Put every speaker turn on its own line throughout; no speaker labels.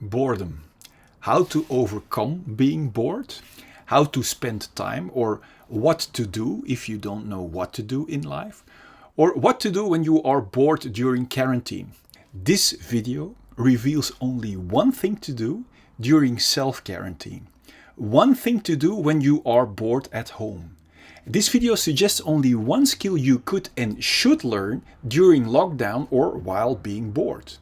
Boredom. How to overcome being bored, how to spend time, or what to do if you don't know what to do in life, or what to do when you are bored during quarantine. This video reveals only one thing to do during self-quarantine. One thing to do when you are bored at home. This video suggests only one skill you could and should learn during lockdown or while being bored.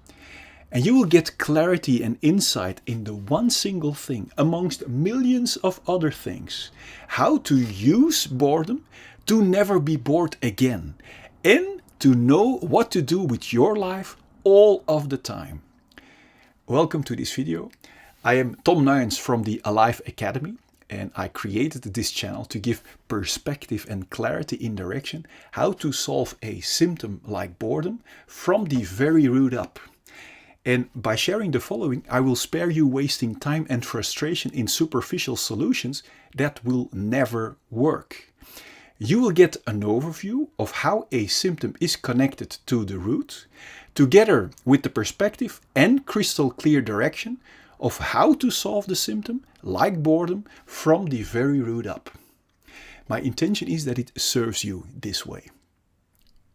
And you will get clarity and insight in the one single thing amongst millions of other things. How to use boredom to never be bored again. And to know what to do with your life all of the time. Welcome to this video. I am Tom Nuyens from the Alive Academy. And I created this channel to give perspective and clarity in direction how to solve a symptom like boredom from the very root up. And by sharing the following, I will spare you wasting time and frustration in superficial solutions that will never work. You will get an overview of how a symptom is connected to the root, together with the perspective and crystal clear direction of how to solve the symptom, like boredom, from the very root up. My intention is that it serves you this way.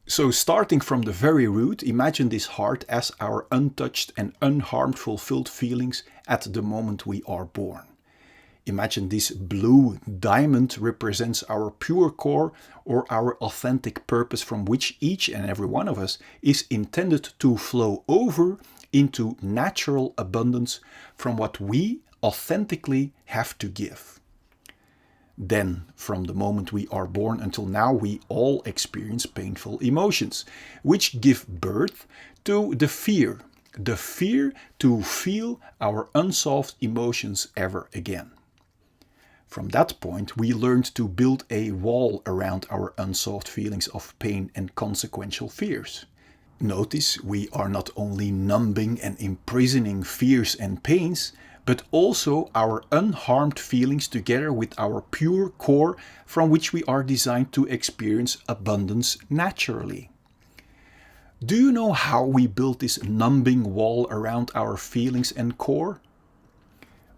So starting from the very root, imagine this heart as our untouched and unharmed fulfilled feelings at the moment we are born. Imagine this blue diamond represents our pure core or our authentic purpose from which each and every one of us is intended to flow over into natural abundance from what we authentically have to give. Then, from the moment we are born until now, we all experience painful emotions, which give birth to the fear to feel our unsolved emotions ever again. From that point, we learned to build a wall around our unsolved feelings of pain and consequential fears. Notice we are not only numbing and imprisoning fears and pains, but also our unharmed feelings together with our pure core from which we are designed to experience abundance naturally. Do you know how we build this numbing wall around our feelings and core?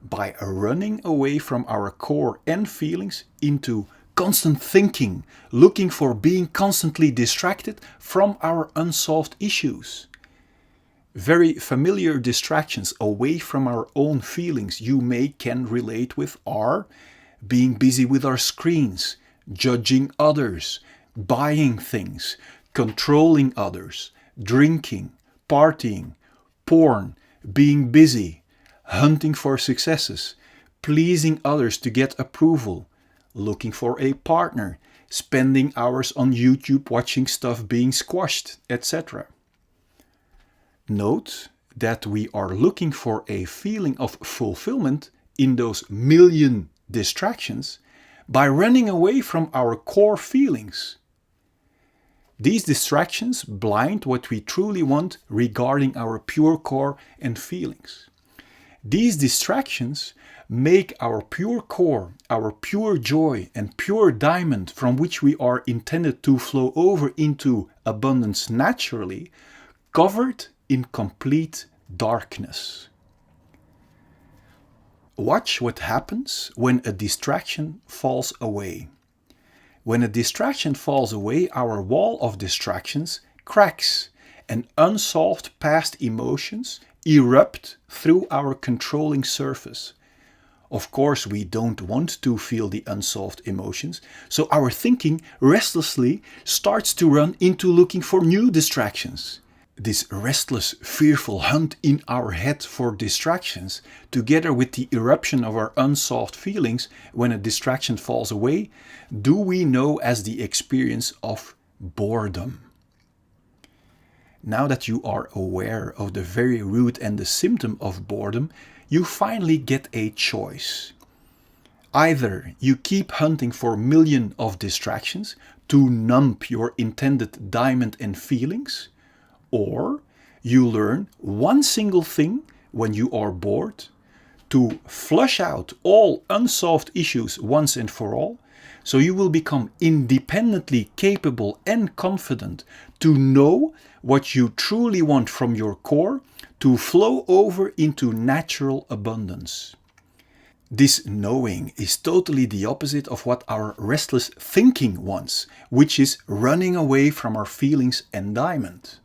By running away from our core and feelings into constant thinking, looking for being constantly distracted from our unsolved issues. Very familiar distractions away from our own feelings you can relate with are being busy with our screens, judging others, buying things, controlling others, drinking, partying, porn, being busy, hunting for successes, pleasing others to get approval, looking for a partner, spending hours on YouTube watching stuff being squashed, etc. Note that we are looking for a feeling of fulfillment in those million distractions by running away from our core feelings. These distractions blind what we truly want regarding our pure core and feelings. These distractions make our pure core, our pure joy and pure diamond from which we are intended to flow over into abundance naturally, covered in complete darkness. Watch what happens when a distraction falls away. When a distraction falls away, our wall of distractions cracks and unsolved past emotions erupt through our controlling surface. Of course, we don't want to feel the unsolved emotions, so our thinking restlessly starts to run into looking for new distractions. This restless, fearful hunt in our head for distractions, together with the eruption of our unsolved feelings when a distraction falls away, do we know as the experience of boredom. Now that you are aware of the very root and the symptom of boredom, you finally get a choice. Either you keep hunting for millions of distractions to numb your intended diamond and feelings, or you learn one single thing when you are bored to flush out all unsolved issues once and for all, so you will become independently capable and confident to know what you truly want from your core, to flow over into natural abundance. This knowing is totally the opposite of what our restless thinking wants, which is running away from our feelings and diamond.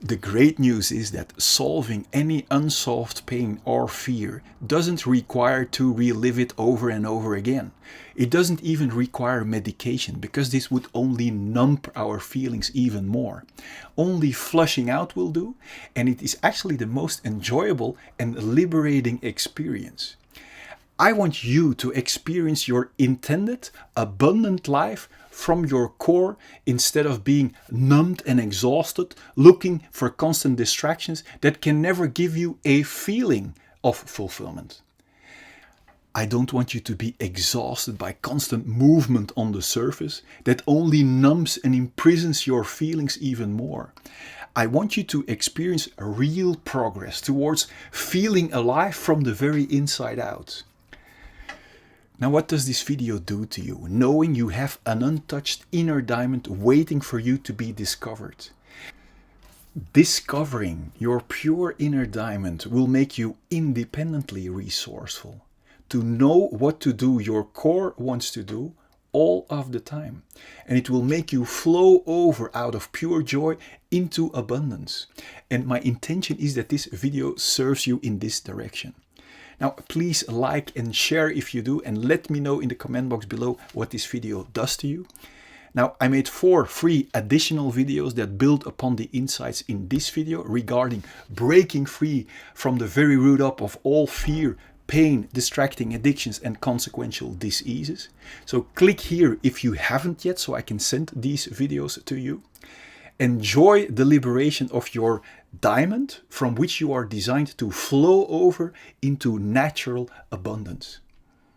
The great news is that solving any unsolved pain or fear doesn't require to relive it over and over again. It doesn't even require medication, because this would only numb our feelings even more. Only flushing out will do, and it is actually the most enjoyable and liberating experience. I want you to experience your intended, abundant life from your core instead of being numbed and exhausted, looking for constant distractions that can never give you a feeling of fulfillment. I don't want you to be exhausted by constant movement on the surface that only numbs and imprisons your feelings even more. I want you to experience real progress towards feeling alive from the very inside out. Now, what does this video do to you, knowing you have an untouched inner diamond waiting for you to be discovered? Discovering your pure inner diamond will make you independently resourceful, to know what to do your core wants to do all of the time. And it will make you flow over out of pure joy into abundance. And my intention is that this video serves you in this direction. Now, please like and share if you do, and let me know in the comment box below what this video does to you. Now, I made 4 free additional videos that build upon the insights in this video regarding breaking free from the very root up of all fear, pain, distracting addictions, and consequential diseases. So click here if you haven't yet, so I can send these videos to you. Enjoy the liberation of your diamond, from which you are designed to flow over into natural abundance.